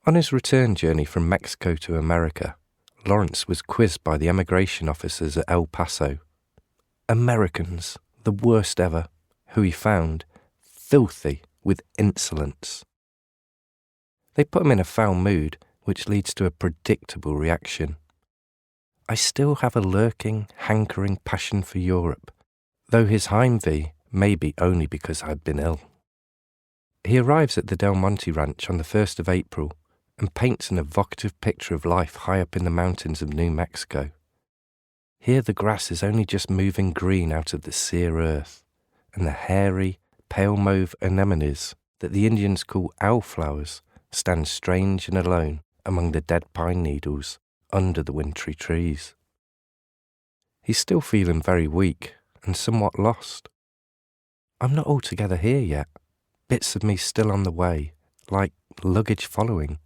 On his return journey from Mexico to America, Lawrence was quizzed by the emigration officers at El Paso. Americans, the worst ever, who he found filthy with insolence. They put him in a foul mood, which leads to a predictable reaction. I still have a lurking, hankering passion for Europe, though his Heimweh may be only because I've been ill. He arrives at the Del Monte Ranch on the 1st of April and paints an evocative picture of life high up in the mountains of New Mexico. Here the grass is only just moving green out of the sere earth, and the hairy, pale mauve anemones that the Indians call owl flowers stand strange and alone among the dead pine needles under the wintry trees. He's still feeling very weak and somewhat lost. I'm not altogether here yet, bits of me still on the way, like luggage following.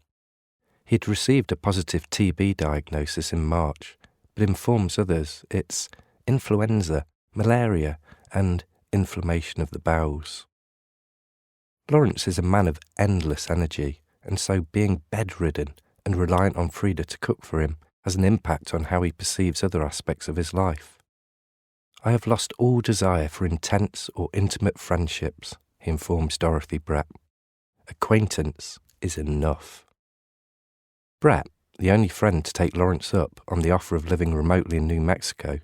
He'd received a positive TB diagnosis in March, but informs others it's influenza, malaria, and inflammation of the bowels. Lawrence is a man of endless energy, and so being bedridden and reliant on Frida to cook for him has an impact on how he perceives other aspects of his life. I have lost all desire for intense or intimate friendships, he informs Dorothy Brett. Acquaintance is enough. Brett, the only friend to take Lawrence up on the offer of living remotely in New Mexico,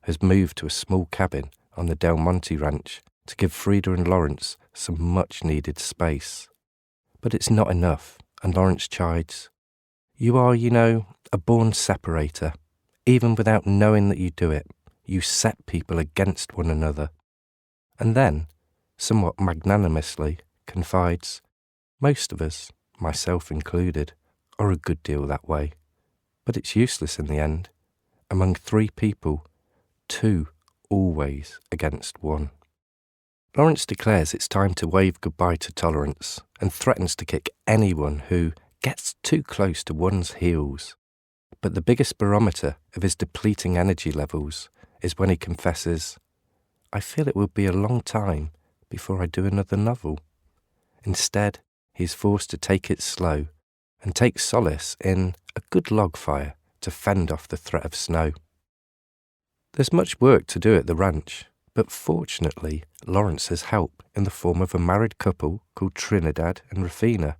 has moved to a small cabin on the Del Monte Ranch to give Frida and Lawrence some much-needed space. But it's not enough, and Lawrence chides, "You are, a born separator. Even without knowing that you do it, you set people against one another." And then, somewhat magnanimously, confides, "Most of us, myself included, are a good deal that way. But it's useless in the end. Among 3 people, 2 always against 1. Lawrence declares it's time to wave goodbye to tolerance and threatens to kick anyone who gets too close to one's heels. But the biggest barometer of his depleting energy levels is when he confesses, "I feel it will be a long time before I do another novel." Instead, he's forced to take it slow and take solace in a good log fire to fend off the threat of snow. There's much work to do at the ranch, but fortunately, Lawrence has help in the form of a married couple called Trinidad and Rufina,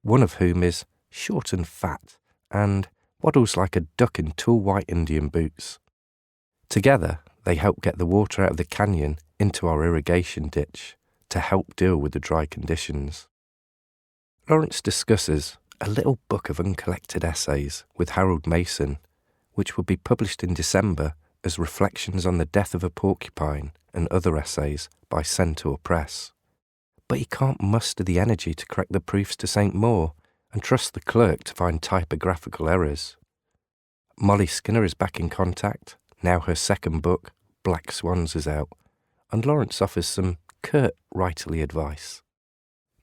one of whom is short and fat and waddles like a duck in tall white Indian boots. Together, they help get the water out of the canyon into our irrigation ditch to help deal with the dry conditions. Lawrence discusses a little book of uncollected essays with Harold Mason, which will be published in December as Reflections on the Death of a Porcupine and Other Essays by Centaur Press. But he can't muster the energy to correct the proofs to St. Maur and trust the clerk to find typographical errors. Molly Skinner is back in contact. Now her second book, Black Swans, is out, and Lawrence offers some curt writerly advice.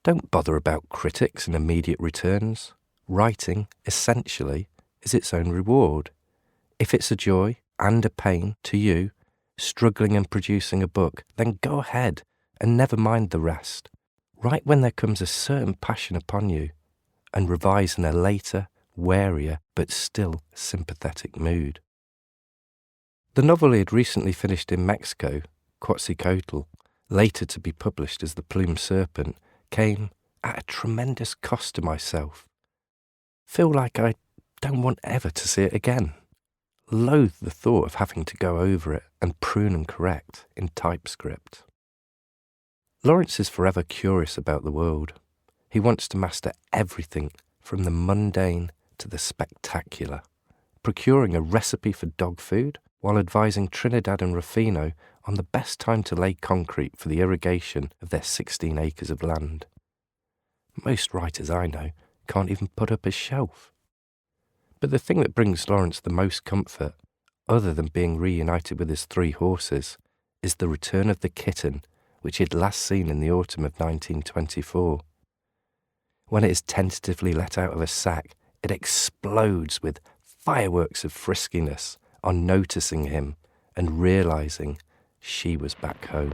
Don't bother about critics and immediate returns. Writing, essentially, is its own reward. If it's a joy and a pain to you, struggling and producing a book, then go ahead and never mind the rest. Write when there comes a certain passion upon you, and revise in a later, warier, but still sympathetic mood. The novel he had recently finished in Mexico, Quetzalcoatl, later to be published as The Plumed Serpent, came at a tremendous cost to myself. Feel like I don't want ever to see it again. Loathe the thought of having to go over it and prune and correct in typescript. Lawrence is forever curious about the world. He wants to master everything from the mundane to the spectacular, procuring a recipe for dog food while advising Trinidad and Rufino on the best time to lay concrete for the irrigation of their 16 acres of land. Most writers I know can't even put up a shelf. But the thing that brings Lawrence the most comfort, other than being reunited with his 3 horses, is the return of the kitten, which he had last seen in the autumn of 1924. When it is tentatively let out of a sack, it explodes with fireworks of friskiness on noticing him and realizing she was back home.